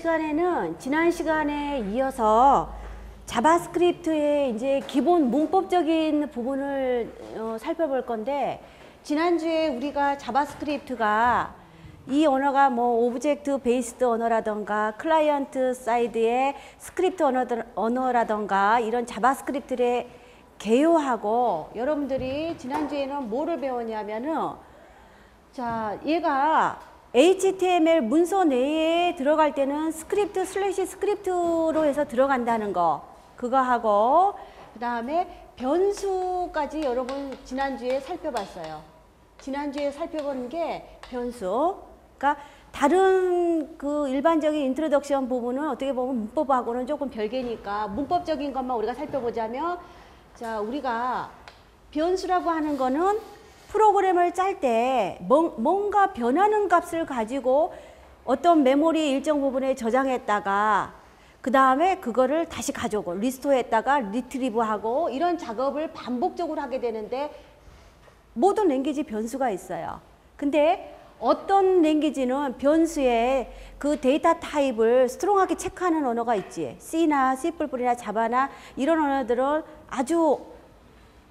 시간에는 지난 시간에 이어서 자바스크립트의 이제 기본 문법적인 부분을 살펴볼 건데, 지난주에 우리가 자바스크립트가 이 언어가 뭐 오브젝트 베이스드 언어라던가 클라이언트 사이드의 스크립트 언어라던가 이런 자바스크립트를 개요하고, 여러분들이 지난주에는 뭐를 배웠냐면은, 자, 얘가 HTML 문서 내에 들어갈 때는 스크립트 슬래시 스크립트로 해서 들어간다는 거, 그거 하고, 그 다음에 변수까지 여러분 지난주에 살펴봤어요. 지난주에 살펴본 게 변수. 그러니까 다른 그 일반적인 인트로덕션 부분은 어떻게 보면 문법하고는 조금 별개니까 문법적인 것만 우리가 살펴보자면, 자, 우리가 변수라고 하는 거는 프로그램을 짤 때 뭔가 변하는 값을 가지고 어떤 메모리 일정 부분에 저장했다가 그 다음에 그거를 다시 가져오고 리스토어했다가 리트리브하고 이런 작업을 반복적으로 하게 되는데, 모든 랭귀지 변수가 있어요. 근데 어떤 랭귀지는 변수에 그 데이터 타입을 스트롱하게 체크하는 언어가 있지. C나 C++이나 자바나 이런 언어들은 아주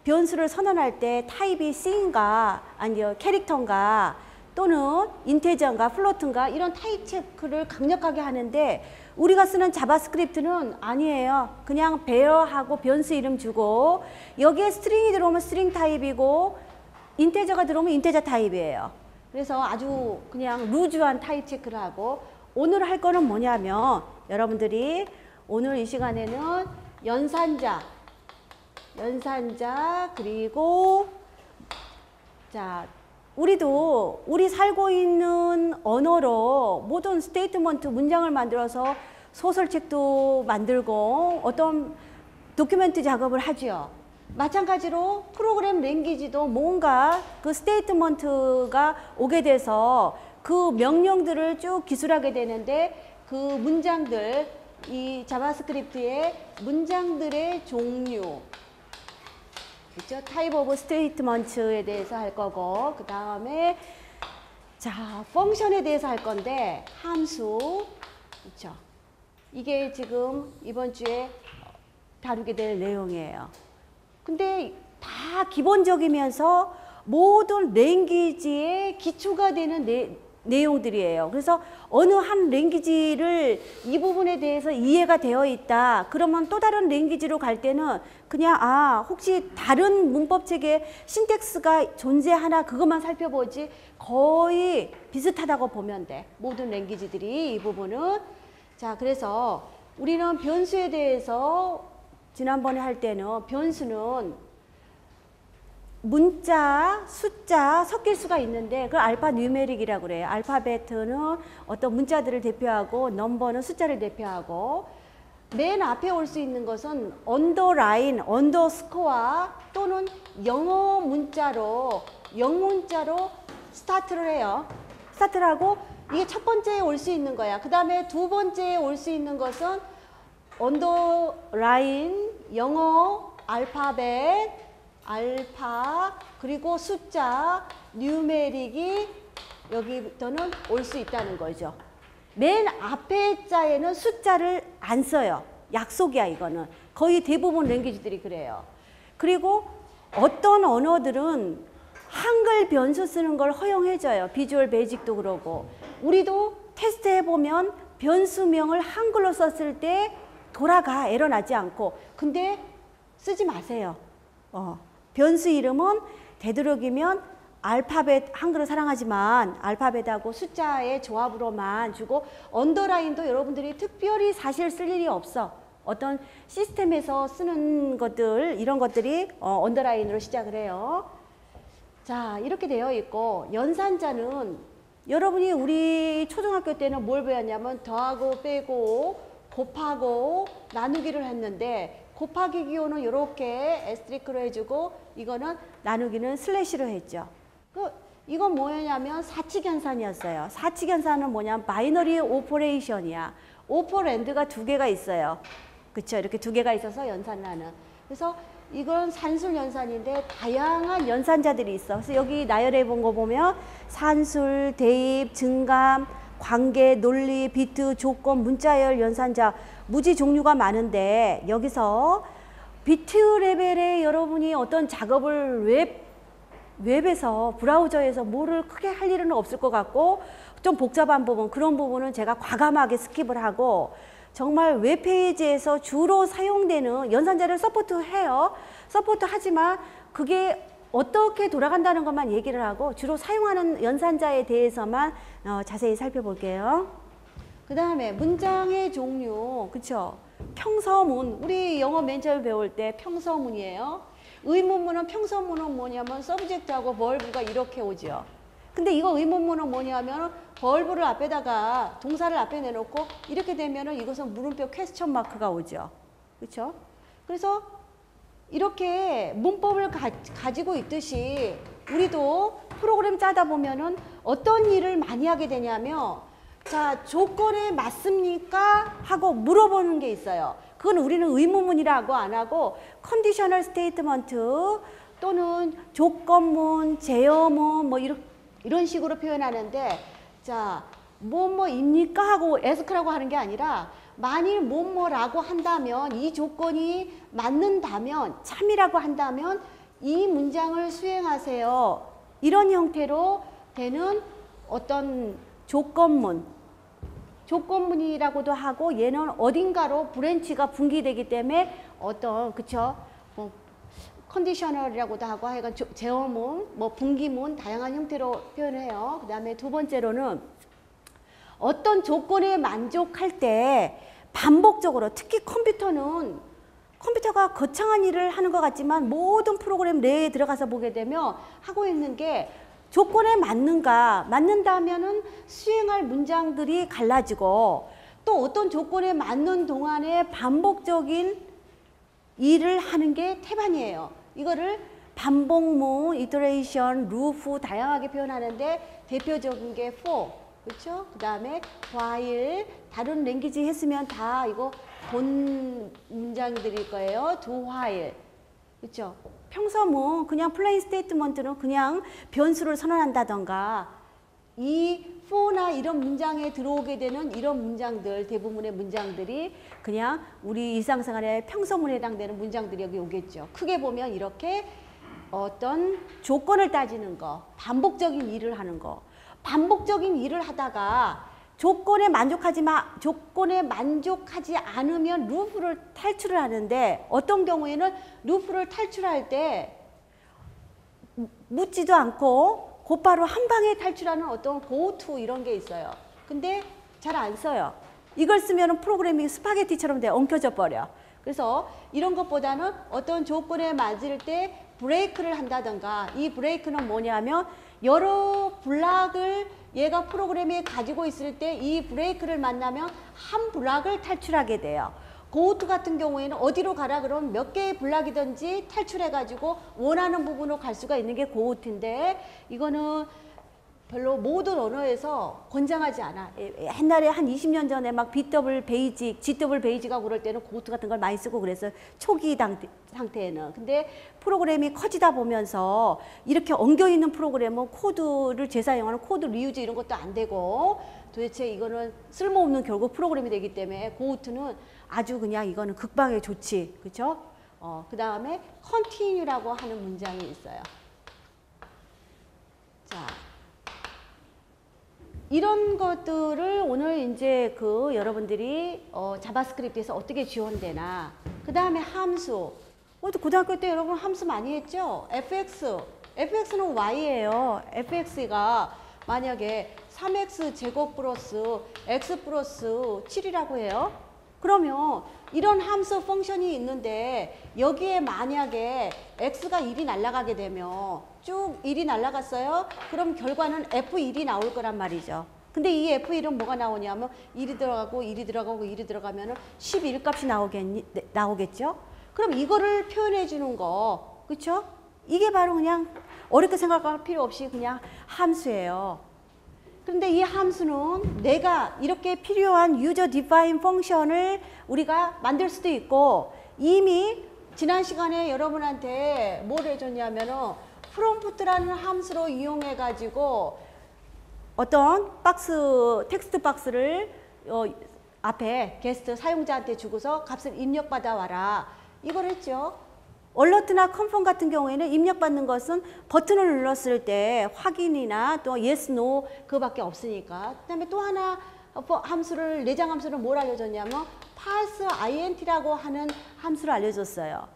변수를 선언할 때 타입이 C인가 아니요 캐릭터인가 또는 인테저인가 플로트인가 이런 타입 체크를 강력하게 하는데, 우리가 쓰는 자바스크립트는 아니에요. 그냥 베어하고 변수 이름 주고 여기에 스트링이 들어오면 스트링 타입이고 인테저가 들어오면 인테저 타입이에요. 그래서 아주 그냥 루즈한 타입 체크를 하고, 오늘 할 거는 뭐냐면, 여러분들이 오늘 이 시간에는 연산자 그리고 자, 우리 살고 있는 언어로 모든 스테이트먼트 문장을 만들어서 소설책도 만들고 어떤 도큐멘트 작업을 하죠. 마찬가지로 프로그램 랭귀지도 뭔가 그 스테이트먼트가 오게 돼서 그 명령들을 쭉 기술하게 되는데, 그 문장들, 이 자바스크립트의 문장들의 종류, 그렇죠? 타입 오브 스테이트먼트에 대해서 할 거고, 그 다음에 자, 펑션에 대해서 할 건데, 함수, 그렇죠? 이게 지금 이번 주에 다루게 될 내용이에요. 근데 다 기본적이면서 모든 랭귀지의 기초가 되는 내용들이에요. 그래서 어느 한 랭귀지를 이 부분에 대해서 이해가 되어 있다. 그러면 또 다른 랭귀지로 갈 때는 그냥 혹시 다른 문법책에 신텍스가 존재하나 그것만 살펴보지 거의 비슷하다고 보면 돼. 모든 랭귀지들이 이 부분은. 자, 그래서 우리는 변수에 대해서 지난번에 할 때는 변수는 문자, 숫자 섞일 수가 있는데 그걸 알파 뉴메릭이라고 그래요. 알파벳은 어떤 문자들을 대표하고 넘버는 숫자를 대표하고, 맨 앞에 올 수 있는 것은 언더라인, 언더스코어 또는 영어 문자로 영문자로 스타트를 해요. 스타트를 하고 이게 첫 번째에 올 수 있는 거야. 그 다음에 두 번째에 올 수 있는 것은 언더라인, 영어, 알파벳, 알파, 그리고 숫자, 뉴메릭이 여기부터는 올 수 있다는 거죠. 맨 앞에 자에는 숫자를 안 써요. 약속이야, 이거는. 거의 대부분 랭귀지들이 그래요. 그리고 어떤 언어들은 한글 변수 쓰는 걸 허용해줘요. 비주얼 베이직도 그러고. 우리도 테스트 해보면 변수명을 한글로 썼을 때 돌아가, 에러 나지 않고. 근데 쓰지 마세요. 변수 이름은 되도록이면 알파벳, 한글을 사랑하지만 알파벳하고 숫자의 조합으로만 주고, 언더라인도 여러분들이 특별히 사실 쓸 일이 없어. 어떤 시스템에서 쓰는 것들, 이런 것들이 언더라인으로 시작을 해요. 자, 이렇게 되어 있고, 연산자는 여러분이 우리 초등학교 때는 뭘 배웠냐면 더하고 빼고 곱하고 나누기를 했는데, 곱하기 기호는 이렇게 에스트리크로 해주고 이거는 나누기는 슬래시로 했죠. 이건 뭐냐면 사칙연산이었어요. 사칙연산은 뭐냐면 바이너리 오퍼레이션이야. 오퍼랜드가 두 개가 있어요. 그쵸? 이렇게 두 개가 있어서 연산하는. 그래서 이건 산술 연산인데 다양한 연산자들이 있어. 그래서 여기 나열해 본 거 보면 산술, 대입, 증감, 관계, 논리, 비트, 조건, 문자열, 연산자 무지 종류가 많은데 여기서 비트 레벨에 여러분이 어떤 작업을 웹에서 브라우저에서 뭐를 크게 할 일은 없을 것 같고 좀 복잡한 부분 그런 부분은 제가 과감하게 스킵을 하고 정말 웹페이지에서 주로 사용되는 연산자를 서포트해요. 서포트하지만 그게 어떻게 돌아간다는 것만 얘기를 하고 주로 사용하는 연산자에 대해서만 자세히 살펴볼게요. 그 다음에 문장의 종류, 그쵸? 평서문, 우리 영어 맨 처음 배울 때 평서문이에요. 의문문은 평서문은 뭐냐면 서브젝트하고 벌브가 이렇게 오죠. 근데 이거 의문문은 뭐냐면 벌브를 앞에다가 동사를 앞에 내놓고 이렇게 되면은 이것은 물음표 퀘스천 마크가 오죠. 그렇죠? 그래서 이렇게 문법을 가지고 있듯이 우리도 프로그램 짜다 보면은 어떤 일을 많이 하게 되냐면 자, 조건에 맞습니까? 하고 물어보는 게 있어요. 그건 우리는 의문문이라고 안 하고 컨디셔널 스테이트먼트 또는 조건문, 제어문 뭐 이런 식으로 표현하는데 자, 뭐뭐입니까? 하고 에스크라고 하는 게 아니라 만일 뭐뭐라고 한다면 이 조건이 맞는다면 참이라고 한다면 이 문장을 수행하세요. 이런 형태로 되는 어떤 조건문이라고도 하고 얘는 어딘가로 브랜치가 분기되기 때문에 어떤 그쵸? 뭐 컨디셔널이라고도 하고 하여간 제어문, 뭐 분기문 다양한 형태로 표현해요. 그 다음에 두 번째로는 어떤 조건에 만족할 때 반복적으로 특히 컴퓨터가 거창한 일을 하는 것 같지만 모든 프로그램 내에 들어가서 보게 되면 하고 있는 게 조건에 맞는다면은 수행할 문장들이 갈라지고 또 어떤 조건에 맞는 동안에 반복적인 일을 하는 게 태반이에요. 이거를 반복문, 이터레이션, 루프 다양하게 표현하는데 대표적인 게 for, 그렇죠? 그 다음에 while, 다른 랭귀지 했으면 다 이거 본 문장들일 거예요. do while, 그렇죠? 평서문, 그냥 플레인 스테이트먼트는 그냥 변수를 선언한다던가 이 for나 이런 문장에 들어오게 되는 이런 문장들, 대부분의 문장들이 그냥 우리 일상생활의 평서문에 해당되는 문장들이 여기 오겠죠. 크게 보면 이렇게 어떤 조건을 따지는 거, 반복적인 일을 하는 거. 반복적인 일을 하다가 조건에 만족하지 않으면 루프를 탈출을 하는데 어떤 경우에는 루프를 탈출할 때 묻지도 않고 곧바로 한 방에 탈출하는 어떤 go to 이런 게 있어요. 근데 잘 안 써요. 이걸 쓰면 프로그램이 스파게티처럼 엉켜져 버려. 그래서 이런 것보다는 어떤 조건에 맞을 때 브레이크를 한다던가 이 브레이크는 뭐냐면 여러 블락을 얘가 프로그램이 가지고 있을 때 이 브레이크를 만나면 한 블락을 탈출하게 돼요. go to 같은 경우에는 어디로 가라 그러면 몇 개의 블락이든지 탈출해가지고 원하는 부분으로 갈 수가 있는 게 go to인데 이거는 별로 모든 언어에서 권장하지 않아. 옛날에 한 20년 전에 막 BW 베이직, GW 베이직하고 그럴 때는 go to 같은 걸 많이 쓰고 그랬어요. 초기 상태에는. 근데 프로그램이 커지다 보면서 이렇게 엉겨있는 프로그램은 코드를 재사용하는 코드 리유즈 이런 것도 안 되고 도대체 이거는 쓸모없는 결국 프로그램이 되기 때문에 go to는 아주 그냥 이거는 극방의 조치. 그렇죠? 그 다음에 continue라고 하는 문장이 있어요. 자. 이런 것들을 오늘 이제 여러분들이 자바스크립트에서 어떻게 지원되나. 그 다음에 함수. 고등학교 때 여러분 함수 많이 했죠? fx는 y예요. fx가 만약에 3x 제곱 플러스 x 플러스 7이라고 해요. 그러면 이런 함수 펑션이 있는데 여기에 만약에 x가 1이 날아가게 되면 쭉 1이 날아갔어요. 그럼 결과는 F1이 나올 거란 말이죠. 근데 이 F1은 뭐가 나오냐면 1이 들어가고 1이 들어가고 1이 들어가면 11 값이 나오겠죠? 그럼 이거를 표현해 주는 거, 그렇죠? 이게 바로 그냥 어렵게 생각할 필요 없이 그냥 함수예요. 그런데 이 함수는 내가 이렇게 필요한 user define 펑션을 우리가 만들 수도 있고 이미 지난 시간에 여러분한테 뭘 해줬냐면은 프롬프트라는 함수로 이용해 가지고 어떤 박스, 텍스트 박스를 앞에 게스트 사용자한테 주고서 값을 입력받아 와라. 이걸 했죠. 얼러트나 컨펌 같은 경우에는 입력받는 것은 버튼을 눌렀을 때 확인이나 또 yes, no 그거밖에 없으니까. 그다음에 또 하나 함수를 내장 함수를 뭘 알려줬냐면 parse int라고 하는 함수를 알려줬어요.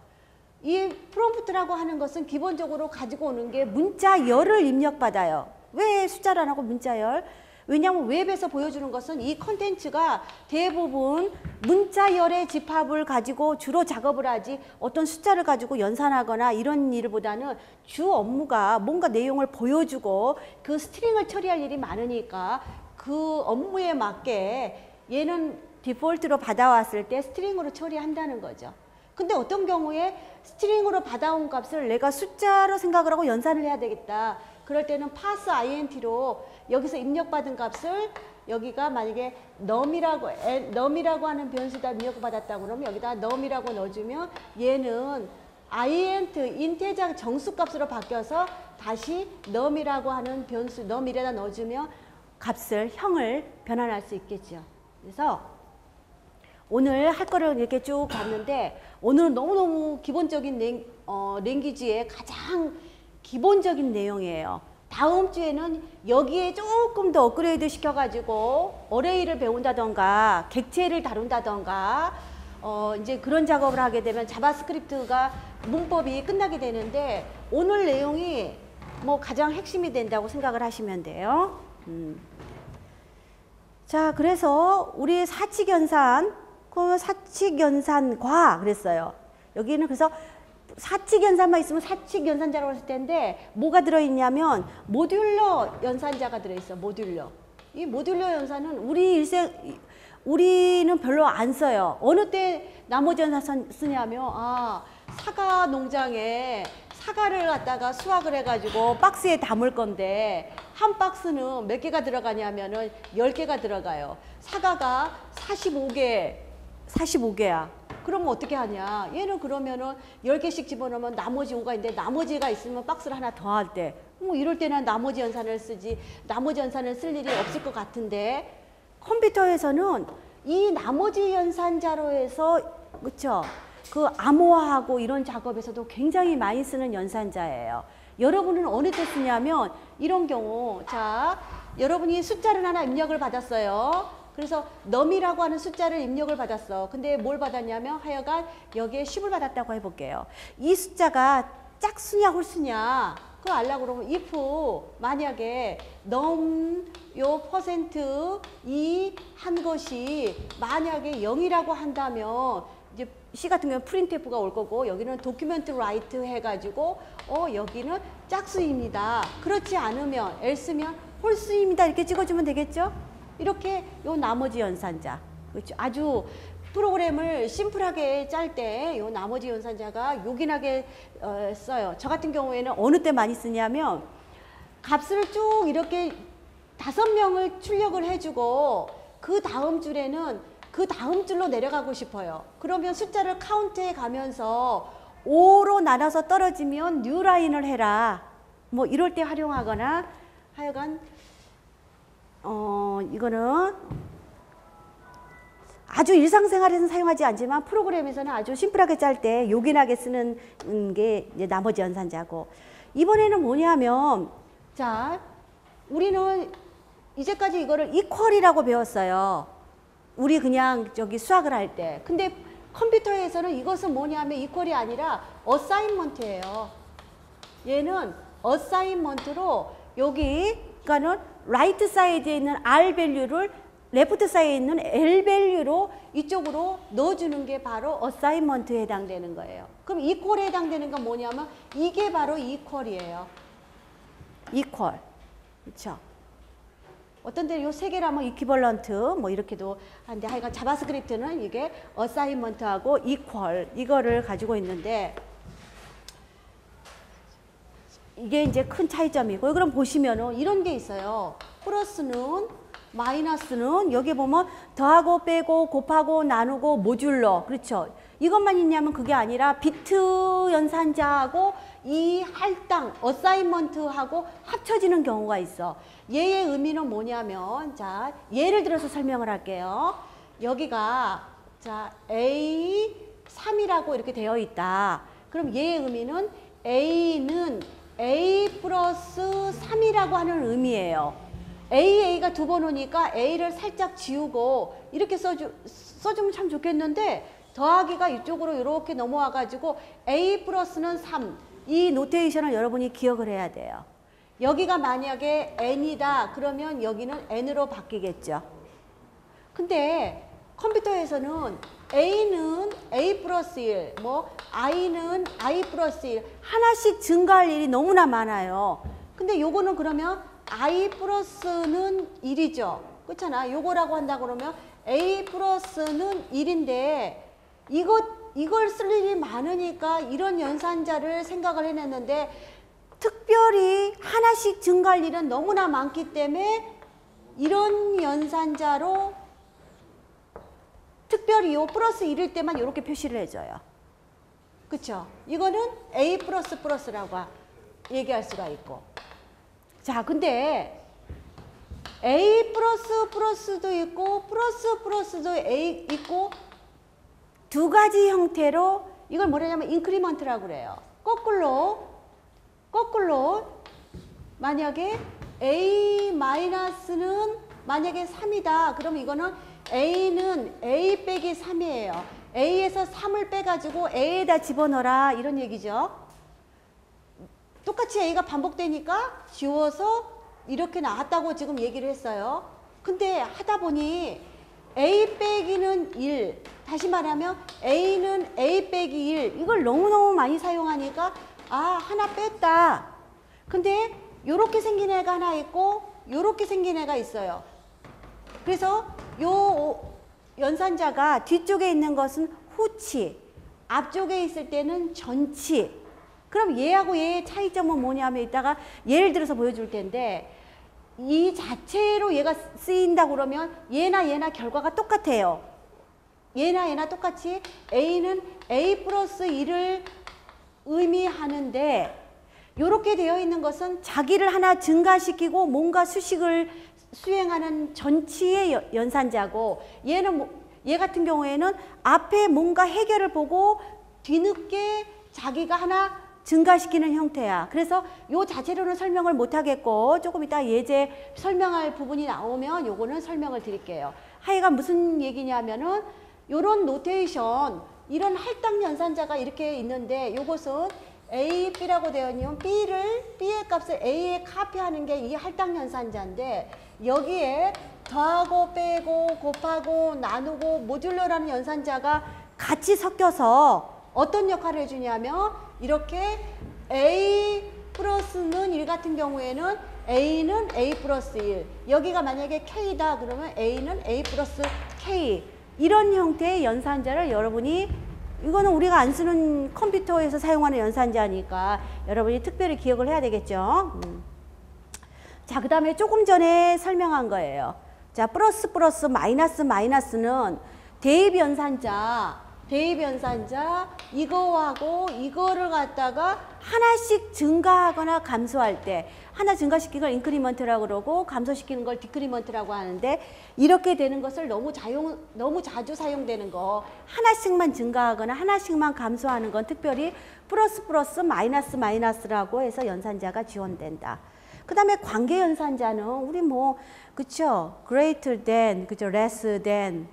이 프롬프트라고 하는 것은 기본적으로 가지고 오는 게 문자열을 입력받아요. 왜 숫자를 안 하고 문자열? 왜냐하면 웹에서 보여주는 것은 이 컨텐츠가 대부분 문자열의 집합을 가지고 주로 작업을 하지 어떤 숫자를 가지고 연산하거나 이런 일보다는 주 업무가 뭔가 내용을 보여주고 그 스트링을 처리할 일이 많으니까 그 업무에 맞게 얘는 디폴트로 받아왔을 때 스트링으로 처리한다는 거죠. 근데 어떤 경우에 스트링으로 받아온 값을 내가 숫자로 생각을 하고 연산을 해야 되겠다. 그럴 때는 parse int로 여기서 입력받은 값을 여기가 만약에 num이라고 하는 변수에다 입력받았다고 그러면 여기다 num이라고 넣어주면 얘는 인테자 정수값으로 바뀌어서 다시 num이라고 하는 변수 num이에다 넣어주면 값을 형을 변환할 수 있겠죠. 그래서 오늘 할 거를 이렇게 쭉 봤는데 오늘은 너무너무 기본적인 랭귀지의 가장 기본적인 내용이에요. 다음 주에는 여기에 조금 더 업그레이드 시켜가지고 어레이를 배운다던가 객체를 다룬다던가 이제 그런 작업을 하게 되면 자바스크립트가 문법이 끝나게 되는데 오늘 내용이 뭐 가장 핵심이 된다고 생각을 하시면 돼요. 자, 그래서 우리 사칙연산, 사칙연산과 그랬어요. 여기는 그래서 사칙연산만 있으면 사칙연산자라고 했을 텐데 뭐가 들어있냐면 모듈러 연산자가 들어있어. 모듈러. 이 모듈러 연산은 우리는 별로 안 써요. 어느 때 나머지 연산 쓰냐면 사과 농장에 사과를 갖다가 수확을 해가지고 박스에 담을 건데 한 박스는 몇 개가 들어가냐면은 10개가 들어가요. 사과가 45개야. 그러면 어떻게 하냐? 얘는 그러면은 10개씩 집어넣으면 나머지 5가 있는데 나머지가 있으면 박스를 하나 더 할 때 뭐 이럴 때는 나머지 연산을 쓰지 나머지 연산을 쓸 일이 없을 것 같은데 컴퓨터에서는 이 나머지 연산자로 해서 그쵸? 그 암호화하고 이런 작업에서도 굉장히 많이 쓰는 연산자예요. 여러분은 어느 때 쓰냐면 이런 경우 자 여러분이 숫자를 하나 입력을 받았어요. 그래서 num이라고 하는 숫자를 입력을 받았어. 근데 뭘 받았냐면 하여간 여기에 10을 받았다고 해볼게요. 이 숫자가 짝수냐 홀수냐 그거 알려고 그러면 if 만약에 num 요 퍼센트 이 한 것이 만약에 0이라고 한다면 이제 C 같은 경우는 printf가 올 거고 여기는 document write 해가지고 여기는 짝수입니다. 그렇지 않으면 else면 홀수입니다. 이렇게 찍어주면 되겠죠? 이렇게 요 나머지 연산자 그렇죠? 아주 프로그램을 심플하게 짤 때 요 나머지 연산자가 요긴하게 써요. 저 같은 경우에는 어느 때 많이 쓰냐면 값을 쭉 이렇게 5명을 출력을 해주고 그 다음 줄에는 그 다음 줄로 내려가고 싶어요. 그러면 숫자를 카운트해 가면서 5로 나눠서 떨어지면 뉴 라인을 해라. 뭐 이럴 때 활용하거나 하여간 이거는 아주 일상생활에서는 사용하지 않지만 프로그램에서는 아주 심플하게 짤 때 요긴하게 쓰는 게 이제 나머지 연산자고 이번에는 뭐냐면 자 우리는 이제까지 이거를 이퀄이라고 배웠어요. 우리 그냥 저기 수학을 할 때. 근데 컴퓨터에서는 이것은 뭐냐면 이퀄이 아니라 어사인먼트예요. 얘는 어사인먼트로 여기 그러니까는 라이트 사이드에 있는 R 밸류를 레프트 사이드에 있는 L 밸류로 이쪽으로 넣어주는 게 바로 어사인먼트에 해당되는 거예요. 그럼 이퀄에 해당되는 건 뭐냐면 이게 바로 이퀄이에요. 이퀄. 그렇죠? 어떤 데는 요 세 개라면 이퀴벌런트 뭐 이렇게도 하는데 하여간 자바스크립트는 이게 어사인먼트하고 이퀄 이거를 가지고 있는데 이게 이제 큰 차이점이고 그럼 보시면은 이런 게 있어요. 플러스는 마이너스는 여기 보면 더하고 빼고 곱하고 나누고 모듈러 그렇죠. 이것만 있냐면 그게 아니라 비트 연산자하고 이 할당, 어사인먼트하고 합쳐지는 경우가 있어. 얘의 의미는 뭐냐면, 자, 예를 들어서 설명을 할게요. 여기가, 자, A3이라고 이렇게 되어 있다. 그럼 얘의 의미는 A는 A 플러스 3이라고 하는 의미예요. A가 두 번 오니까 A를 살짝 지우고 이렇게 써주면 참 좋겠는데, 더하기가 이쪽으로 이렇게 넘어와 가지고 A 플러스는 3, 이 노테이션을 여러분이 기억을 해야 돼요. 여기가 만약에 N이다 그러면 여기는 N으로 바뀌겠죠. 근데 컴퓨터에서는 A는 A 플러스 1, 뭐 I는 I 플러스 1 하나씩 증가할 일이 너무나 많아요. 근데 요거는 그러면 I 플러스는 1이죠. 그렇잖아. 요거라고 한다 그러면 A 플러스는 1인데 이걸 쓸 일이 많으니까 이런 연산자를 생각을 해냈는데, 특별히 하나씩 증가할 일은 너무나 많기 때문에 이런 연산자로 특별히 요 플러스 1일 때만 이렇게 표시를 해줘요. 그쵸? 이거는 A 플러스 플러스라고 얘기할 수가 있고. 자, 근데 A 플러스 플러스도 있고 플러스 플러스도 A 있고 두 가지 형태로 이걸 뭐냐면 인크리먼트라고 그래요. 거꾸로 만약에 A 마이너스는 만약에 3이다. 그럼 이거는 A는 A 빼기 3이에요. A에서 3을 빼가지고 A에다 집어넣어라 이런 얘기죠. 똑같이 A가 반복되니까 지워서 이렇게 나왔다고 지금 얘기를 했어요. 근데 하다 보니 A 빼기는 1, 다시 말하면 A는 A 빼기 1, 이걸 너무너무 많이 사용하니까 아, 하나 뺐다. 근데 요렇게 생긴 애가 하나 있고 요렇게 생긴 애가 있어요. 그래서 요 연산자가 뒤쪽에 있는 것은 후치, 앞쪽에 있을 때는 전치. 그럼 얘하고 얘의 차이점은 뭐냐면 이따가 예를 들어서 보여줄 텐데, 이 자체로 얘가 쓰인다 그러면 얘나 결과가 똑같아요. 얘나 똑같이 A는 A 플러스 1을 의미하는데, 이렇게 되어 있는 것은 자기를 하나 증가시키고 뭔가 수식을 수행하는 전치의 연산자고, 얘 같은 경우에는 앞에 뭔가 해결을 보고 뒤늦게 자기가 하나 증가시키는 형태야. 그래서 요 자체로는 설명을 못 하겠고 조금 이따 예제 설명할 부분이 나오면 요거는 설명을 드릴게요. 하여간 무슨 얘기냐면은 요런 노테이션, 이런 할당 연산자가 이렇게 있는데 요것은 A, B라고 되어 있는 B의 값을 A에 카피하는 게 이 할당 연산자인데, 여기에 더하고 빼고 곱하고 나누고 모듈러라는 연산자가 같이 섞여서 어떤 역할을 해주냐면, 이렇게 A 플러스는 1 같은 경우에는 A는 A 플러스 1, 여기가 만약에 K다 그러면 A는 A 플러스 K, 이런 형태의 연산자를 여러분이, 이거는 우리가 안 쓰는 컴퓨터에서 사용하는 연산자니까 여러분이 특별히 기억을 해야 되겠죠. 자, 그 다음에 조금 전에 설명한 거예요. 자, 플러스 마이너스는 대입 연산자 이거하고 이거를 갖다가 하나씩 증가하거나 감소할 때, 하나 증가시키는 걸 인크리먼트라고 그러고 감소시키는 걸 디크리먼트라고 하는데, 이렇게 되는 것을 너무 자주 사용되는 거, 하나씩만 증가하거나 하나씩만 감소하는 건 특별히 플러스 마이너스라고 해서 연산자가 지원된다. 그 다음에 관계 연산자는 우리 뭐 그쵸, greater than, 그쵸, less than,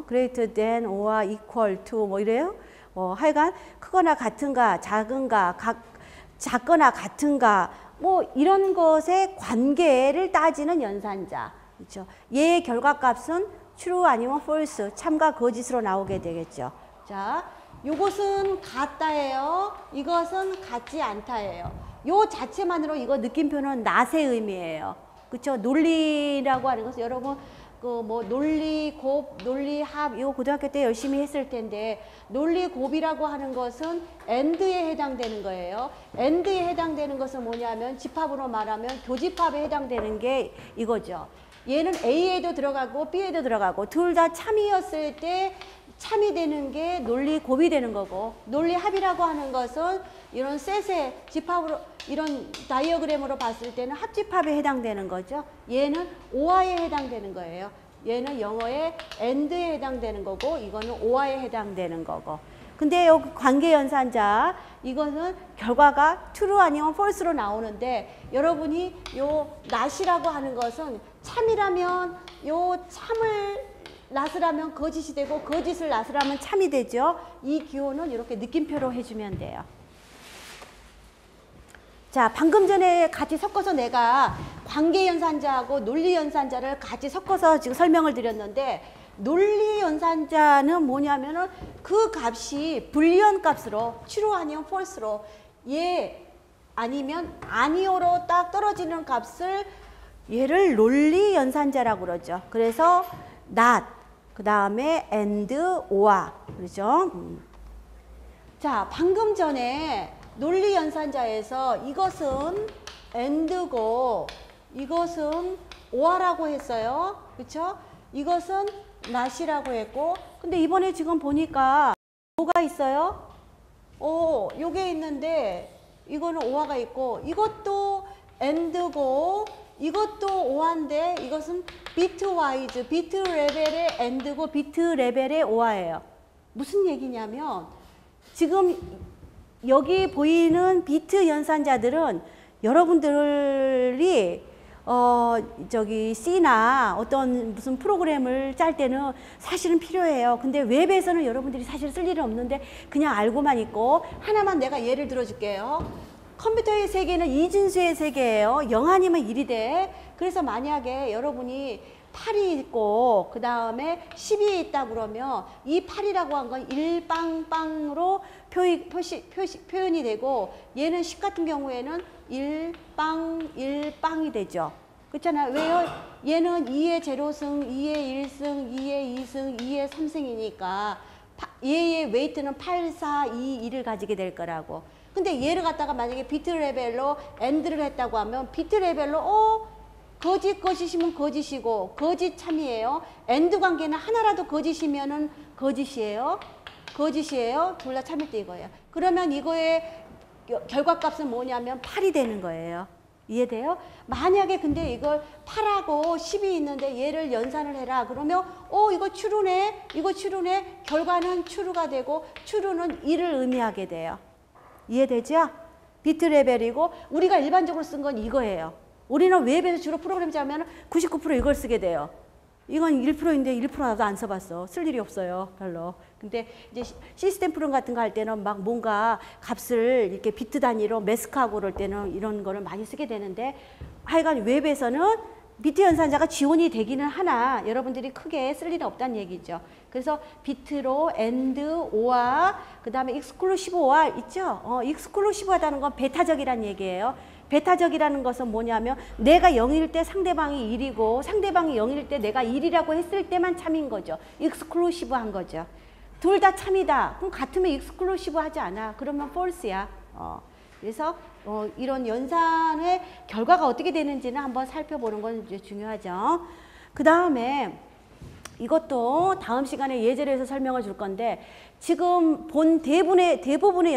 greater than or equal to 뭐 이래요. 하여간 크거나 같은가, 작거나 같은가, 뭐 이런 것의 관계를 따지는 연산자. 그렇죠? 얘의 결과값은 true 아니면 false, 참과 거짓으로 나오게 되겠죠. 자, 요것은 같다예요. 이것은 같지 않다예요. 요 자체만으로 이거 느낌표는 낫의 의미예요. 그렇죠? 논리라고 하는 것은 여러분 그 뭐 논리 곱, 논리 합, 이거 고등학교 때 열심히 했을 텐데, 논리 곱이라고 하는 것은 AND에 해당되는 거예요. AND에 해당되는 것은 뭐냐면 집합으로 말하면 교집합에 해당되는 게 이거죠. 얘는 A에도 들어가고 B에도 들어가고 둘 다 참이었을 때 참이 되는 게 논리 곱이 되는 거고, 논리 합이라고 하는 것은 이런 셋의 집합으로, 이런 다이어그램으로 봤을 때는 합집합에 해당되는 거죠. 얘는 오화에 해당되는 거예요. 얘는 영어의 and에 해당되는 거고, 이거는 오화에 해당되는 거고. 근데 요 관계연산자, 이거는 결과가 true 아니면 false로 나오는데, 여러분이 요 not이라고 하는 것은 참이라면 요 참을 not을 하면 거짓이 되고, 거짓을 not을 하면 참이 되죠. 이 기호는 이렇게 느낌표로 해주면 돼요. 자, 방금 전에 같이 섞어서 내가 관계연산자하고 논리연산자를 같이 섞어서 지금 설명을 드렸는데, 논리연산자는 뭐냐면은 그 값이 불리언 값으로 true 아니면 false로, 예 아니면 아니오로 딱 떨어지는 값을 얘를 논리연산자라고 그러죠. 그래서 not, 그 다음에 and, or, 그렇죠? 자, 방금 전에 논리연산자에서 이것은 and고 이것은 or라고 했어요. 그렇죠? 이것은 not이라고 했고, 근데 이번에 지금 보니까 뭐가 있어요? 요게 있는데 이거는 or가 있고, 이것도 and고 이것도 or인데 이것은 bitwise, bit 레벨의 and고 bit 레벨의 or예요. 무슨 얘기냐면, 지금 여기 보이는 비트 연산자들은 여러분들이 저기 C나 어떤 무슨 프로그램을 짤 때는 사실은 필요해요. 근데 웹에서는 여러분들이 사실 쓸 일은 없는데 그냥 알고만 있고, 하나만 내가 예를 들어줄게요. 컴퓨터의 세계는 이진수의 세계예요. 0 아니면 1이 돼. 그래서 만약에 여러분이 8이 있고 그 다음에 10이 있다 그러면 이 8이라고 한 건 1빵빵으로 표현이 되고, 얘는 10 같은 경우에는 1빵 1빵이 되죠. 그렇잖아요. 왜요? 얘는 2의 제로승, 2의 1승, 2의 2승, 2의 3승이니까 얘의 웨이트는 8, 4, 2, 1을 가지게 될 거라고. 근데 얘를 갖다가 만약에 비트 레벨로 AND를 했다고 하면, 비트 레벨로 거짓이면 거짓이고 거짓 참이에요. AND 관계는 하나라도 거짓이면은 거짓이에요. 둘 다 참일 때 이거예요. 그러면 이거의 결과값은 뭐냐면 8이 되는 거예요. 이해돼요? 만약에 근데 이걸 8하고 10이 있는데 얘를 연산을 해라 그러면 이거 true네, 이거 true네. 결과는 true가 되고, true는 1을 의미하게 돼요. 이해되죠? 비트 레벨이고, 우리가 일반적으로 쓴 건 이거예요. 우리는 웹에서 주로 프로그램 짜면 99% 이걸 쓰게 돼요. 이건 1%인데 1%나도 안 써봤어. 쓸 일이 없어요. 별로. 근데 이제 시스템 프로그램 같은 거 할 때는 막 뭔가 값을 이렇게 비트 단위로 매스크하고 그럴 때는 이런 거를 많이 쓰게 되는데, 하여간 웹에서는 비트 연산자가 지원이 되기는 하나 여러분들이 크게 쓸 일은 없다는 얘기죠. 그래서 비트로 AND, OR, 그 다음에 exclusive OR 있죠? exclusive하다는 건 배타적이라는 얘기예요. 배타적이라는 것은 뭐냐면, 내가 0일 때 상대방이 1이고 상대방이 0일 때 내가 1이라고 했을 때만 참인 거죠. exclusive한 거죠. 둘 다 참이다. 그럼 같으면 exclusive 하지 않아. 그러면 false야. 그래서 이런 연산의 결과가 어떻게 되는지는 한번 살펴보는 건 이제 중요하죠. 그 다음에 이것도 다음 시간에 예제를 해서 설명을 줄 건데, 지금 본 대부분의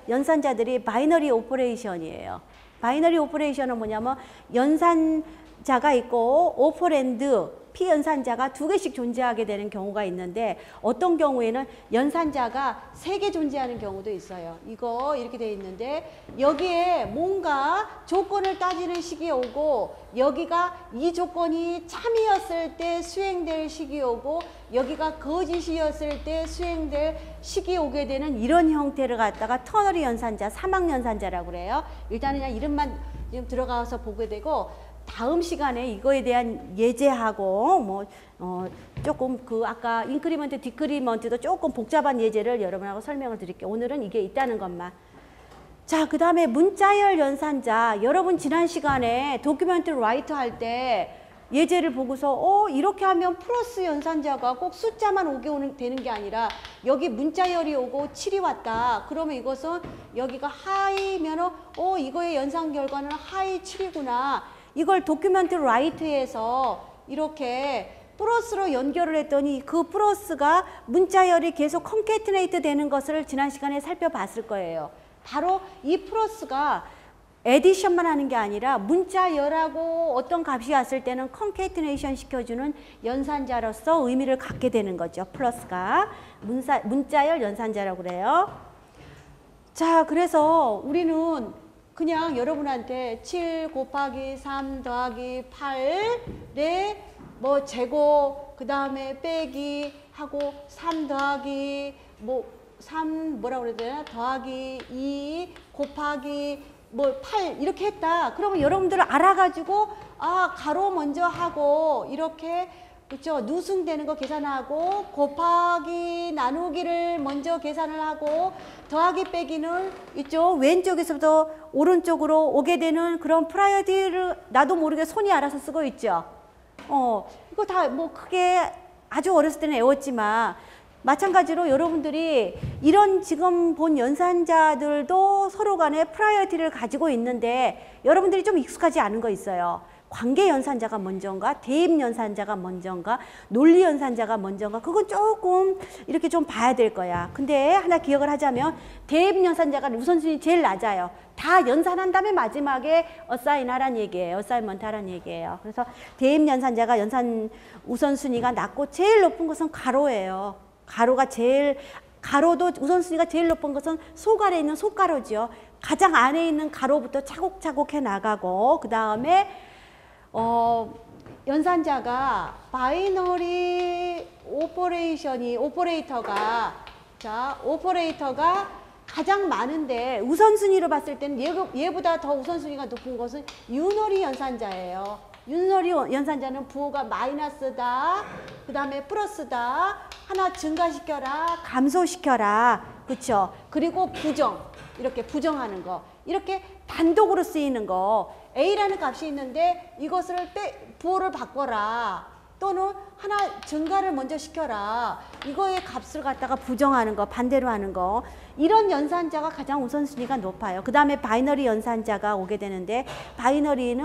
연산자들이 바이너리 오퍼레이션이에요. 바이너리 오퍼레이션은 뭐냐면, 연산자가 있고 오퍼랜드, 피연산자가 2개씩 존재하게 되는 경우가 있는데, 어떤 경우에는 연산자가 3개 존재하는 경우도 있어요. 이거 이렇게 돼 있는데, 여기에 뭔가 조건을 따지는 식이 오고, 여기가 이 조건이 참이었을 때 수행될 식이 오고, 여기가 거짓이었을 때 수행될 식이 오게 되는 이런 형태를 갖다가 터너리 연산자, 사막 연산자라고 그래요. 일단은 그냥 이름만 지금 들어가서 보게 되고, 다음 시간에 이거에 대한 예제하고 조금 아까 인크리먼트, 디크리먼트도 조금 복잡한 예제를 여러분하고 설명을 드릴게요. 오늘은 이게 있다는 것만. 자, 그 다음에 문자열 연산자. 여러분 지난 시간에 도큐멘트 라이트 할 때 예제를 보고서 이렇게 하면 플러스 연산자가 꼭 숫자만 오게 되는 게 아니라, 여기 문자열이 오고 7이 왔다. 그러면 이것은 여기가 하이면 이거의 연산 결과는 하이 7이구나. 이걸 도큐멘트 라이트에서 이렇게 플러스로 연결을 했더니 그 플러스가 문자열이 계속 컨캐티네이트 되는 것을 지난 시간에 살펴봤을 거예요. 바로 이 플러스가 에디션만 하는 게 아니라 문자열하고 어떤 값이 왔을 때는 컨캐티네이션 시켜주는 연산자로서 의미를 갖게 되는 거죠. 플러스가 문자열 연산자라고 그래요. 자, 그래서 우리는 그냥 여러분한테 7 곱하기 3 더하기 8의 뭐 제곱, 그 다음에 빼기 하고 3 더하기 뭐 3 뭐라고 그래야 되나? 더하기 2 곱하기 뭐 8 이렇게 했다. 그러면 여러분들 알아가지고 아 가로 먼저 하고 이렇게 그렇죠. 누승되는 거 계산하고 곱하기 나누기를 먼저 계산을 하고 더하기 빼기는 이쪽 왼쪽에서부터 오른쪽으로 오게 되는 그런 프라이어티를 나도 모르게 손이 알아서 쓰고 있죠. 이거 다 뭐 크게 아주 어렸을 때는 외웠지만 마찬가지로 여러분들이 이런 지금 본 연산자들도 서로 간에 프라이어티를 가지고 있는데 여러분들이 좀 익숙하지 않은 거 있어요. 관계 연산자가 먼저인가, 대입 연산자가 먼저인가, 논리 연산자가 먼저인가, 그건 조금 이렇게 좀 봐야 될 거야. 근데 하나 기억을 하자면 대입 연산자가 우선순위 제일 낮아요. 다 연산한 다음에 마지막에 어사인 하라는 얘기예요. 어사인먼트 하라는 얘기예요. 그래서 대입 연산자가 연산 우선순위가 낮고 제일 높은 것은 가로예요. 가로도 우선순위가 제일 높은 것은 속 아래에 있는 속가로죠. 가장 안에 있는 가로부터 차곡차곡 해 나가고 그 다음에 연산자가 바이너리 오퍼레이터가 가장 많은데 우선순위로 봤을 때는 얘보다 더 우선순위가 높은 것은 유너리 연산자예요. 유너리 연산자는 부호가 마이너스다, 그 다음에 플러스다, 하나 증가시켜라, 감소시켜라, 그쵸? 그리고 부정, 이렇게 부정하는 거, 이렇게 단독으로 쓰이는 거, A라는 값이 있는데 이것을 부호를 바꿔라, 또는 하나 증가를 먼저 시켜라, 이거의 값을 갖다가 부정하는 거, 반대로 하는 거, 이런 연산자가 가장 우선순위가 높아요. 그 다음에 바이너리 연산자가 오게 되는데 바이너리는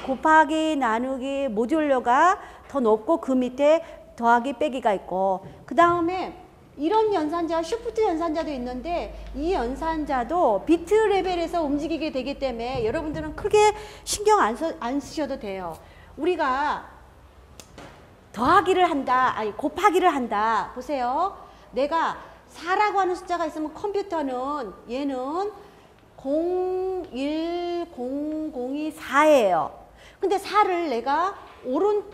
곱하기, 나누기, 모듈러가 더 높고 그 밑에 더하기, 빼기가 있고 그 다음에 이런 연산자, 쉬프트 연산자도 있는데 이 연산자도 비트 레벨에서 움직이게 되기 때문에 여러분들은 크게 신경 안 쓰셔도 돼요. 우리가 더하기를 한다, 아니 곱하기를 한다. 보세요. 내가 4라고 하는 숫자가 있으면 컴퓨터는 얘는 0, 1, 0, 0이 4예요. 근데 4를 내가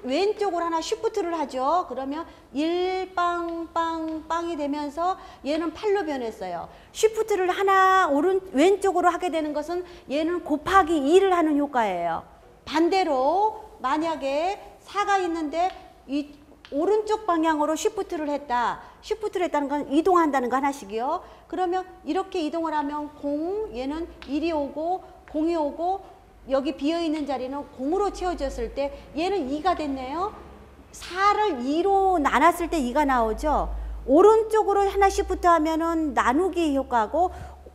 왼쪽으로 하나 쉬프트를 하죠. 그러면 1, 빵, 빵, 빵이 되면서 얘는 8로 변했어요. 쉬프트를 하나 왼쪽으로 하게 되는 것은 얘는 곱하기 2를 하는 효과예요. 반대로 만약에 4가 있는데 이 오른쪽 방향으로 쉬프트를 했다. 쉬프트를 했다는 건 이동한다는 거 하나씩이요. 그러면 이렇게 이동을 하면 0, 얘는 1이 오고 0이 오고 여기 비어있는 자리는 0으로 채워졌을 때 얘는 2가 됐네요. 4를 2로 나눴을 때 2가 나오죠. 오른쪽으로 하나 쉬프트 하면은 나누기 효과고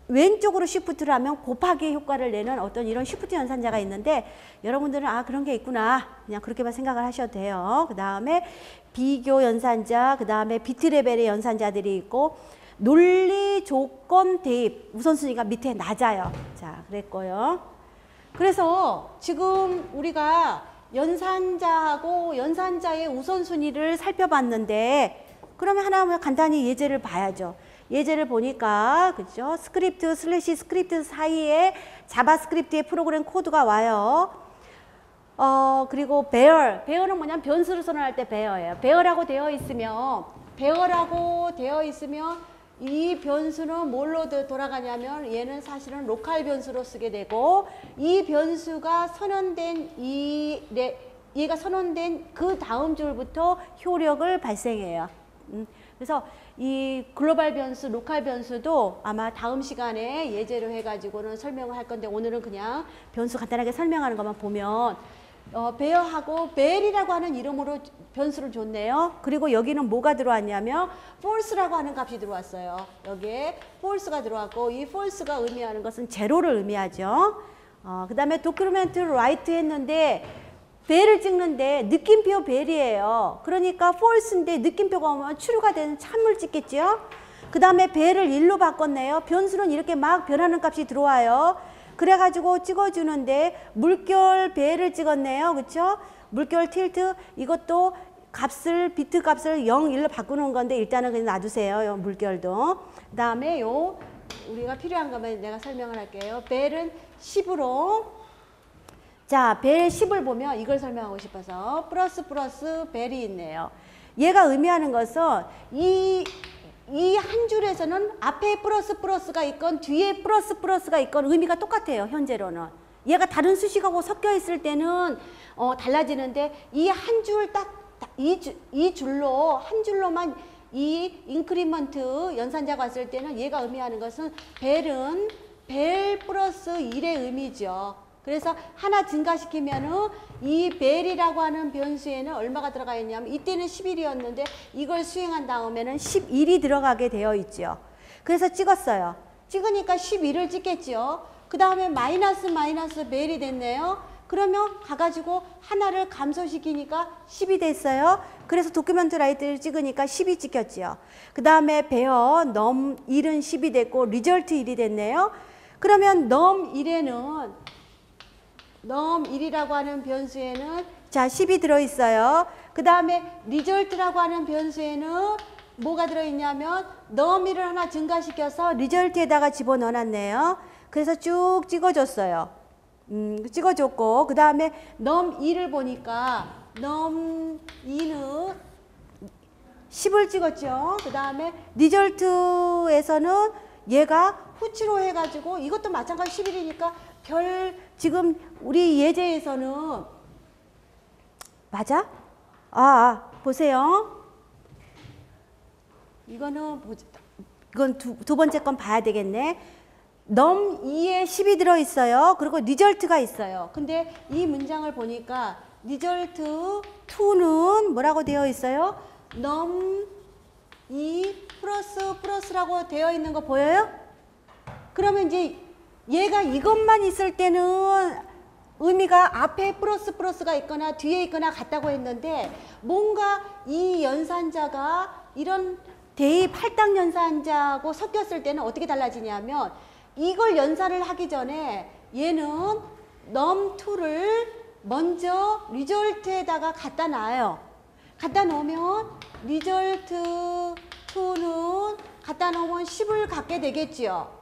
왼쪽으로 쉬프트를 하면 곱하기 효과를 내는 어떤 이런 쉬프트 연산자가 있는데 여러분들은 아 그런 게 있구나 그냥 그렇게만 생각을 하셔도 돼요. 그 다음에 비교 연산자, 그 다음에 비트 레벨의 연산자들이 있고 논리 조건 대입 우선순위가 밑에 낮아요. 자 그랬고요. 그래서 지금 우리가 연산자하고 연산자의 우선순위를 살펴봤는데 그러면 하나 간단히 예제를 봐야죠. 예제를 보니까 그죠? 스크립트 슬래시 스크립트 사이에 자바스크립트의 프로그램 코드가 와요. 그리고 bear는 뭐냐면 변수를 선언할 때 bear예요. bear라고 되어 있으면 이 변수는 뭘로 돌아가냐면 얘는 사실은 로컬 변수로 쓰게 되고 이 변수가 선언된 얘가 선언된 그 다음 줄부터 효력을 발생해요. 그래서 이 글로벌 변수, 로컬 변수도 아마 다음 시간에 예제로 해가지고는 설명을 할 건데 오늘은 그냥 변수 간단하게 설명하는 것만 보면 베어하고 벨이라고 하는 이름으로 변수를 줬네요. 그리고 여기는 뭐가 들어왔냐면 false라고 하는 값이 들어왔어요. 여기에 false가 들어왔고 이 false가 의미하는 것은 제로를 의미하죠. 그 다음에 document write 했는데 배를 찍는데 느낌표 벨이에요. 그러니까 false인데 느낌표가 오면 true가 되는 참을 찍겠죠. 그 다음에 벨을 1로 바꿨네요. 변수는 이렇게 막 변하는 값이 들어와요. 그래가지고 찍어주는데 물결 벨을 찍었네요. 그쵸? 물결 틸트 이것도 값을 비트 값을 0, 1로 바꾸는 건데 일단은 그냥 놔두세요. 요 물결도. 그 다음에 요 우리가 필요한 거면 내가 설명을 할게요. 벨은 10으로 자, 벨 10을 보면 이걸 설명하고 싶어서 플러스 벨이 있네요. 얘가 의미하는 것은 이 한 줄에서는 앞에 플러스가 있건 뒤에 플러스가 있건 의미가 똑같아요. 현재로는. 얘가 다른 수식하고 섞여 있을 때는 달라지는데 이 한 줄 딱 이 줄로 한 줄로만 이 인크리먼트 연산자가 왔을 때는 얘가 의미하는 것은 벨은 벨 플러스 1의 의미죠. 그래서 하나 증가시키면은 이 벨이라고 하는 변수에는 얼마가 들어가 있냐면 이때는 11이었는데 이걸 수행한 다음에는 11이 들어가게 되어 있죠. 그래서 찍었어요. 찍으니까 11을 찍겠죠. 그 다음에 마이너스 벨이 됐네요. 그러면 가가지고 하나를 감소시키니까 10이 됐어요. 그래서 도큐멘트 라이트를 찍으니까 10이 찍혔죠. 그 다음에 배어 넘 1은 10이 됐고 리절트 1이 됐네요. 그러면 넘 1에는 넘 1이라고 하는 변수에는 자 10이 들어있어요. 그 다음에 리절트라고 하는 변수에는 뭐가 들어있냐면 넘 1을 하나 증가시켜서 리절트에다가 집어넣어놨네요. 그래서 쭉 찍어줬어요. 찍어줬고 그 다음에 넘 2를 보니까 넘 2는 10을 찍었죠. 그 다음에 리절트에서는 얘가 후치로 해가지고 이것도 마찬가지 11이니까 지금 우리 예제에서는 맞아? 보세요. 이건 두 번째 건 봐야 되겠네. 넘 2에 10이 들어있어요. 그리고 리절트가 있어요. 근데 이 문장을 보니까 리절트 2는 뭐라고 되어 있어요? 넘 2 플러스라고 되어 있는 거 보여요? 그러면 이제 얘가 이것만 있을 때는 의미가 앞에 플러스가 있거나 뒤에 있거나 같다고 했는데 뭔가 이 연산자가 이런 대입 할당 연산자하고 섞였을 때는 어떻게 달라지냐면 이걸 연산을 하기 전에 얘는 넘2를 먼저 리절트에다가 갖다 놔요. 갖다 놓으면 리절트 2는 갖다 놓으면 10을 갖게 되겠지요.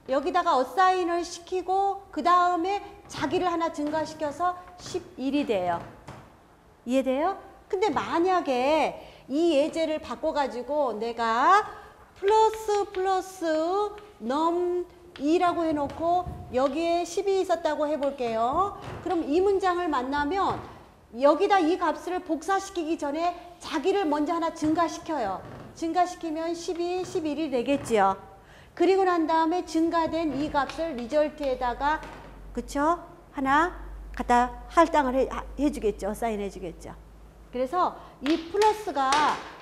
여기다가 어사인을 시키고 그 다음에 자기를 하나 증가시켜서 11이 돼요. 이해돼요? 근데 만약에 이 예제를 바꿔가지고 내가 플러스 넘 2라고 해놓고 여기에 10이 있었다고 해볼게요. 그럼 이 문장을 만나면 여기다 이 값을 복사시키기 전에 자기를 먼저 하나 증가시켜요. 증가시키면 12, 11이 되겠지요. 그리고 난 다음에 증가된 이 값을 리절트에다가 그쵸? 하나 갖다 할당을 해주겠죠. 사인해주겠죠. 그래서 이 플러스가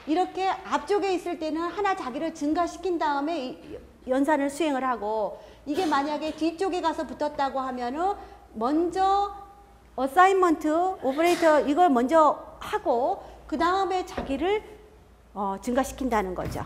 이렇게 앞쪽에 있을 때는 하나 자기를 증가시킨 다음에 연산을 수행을 하고 이게 만약에 뒤쪽에 가서 붙었다고 하면은 먼저 어사인먼트 오퍼레이터 이걸 먼저 하고 그 다음에 자기를 증가시킨다는 거죠.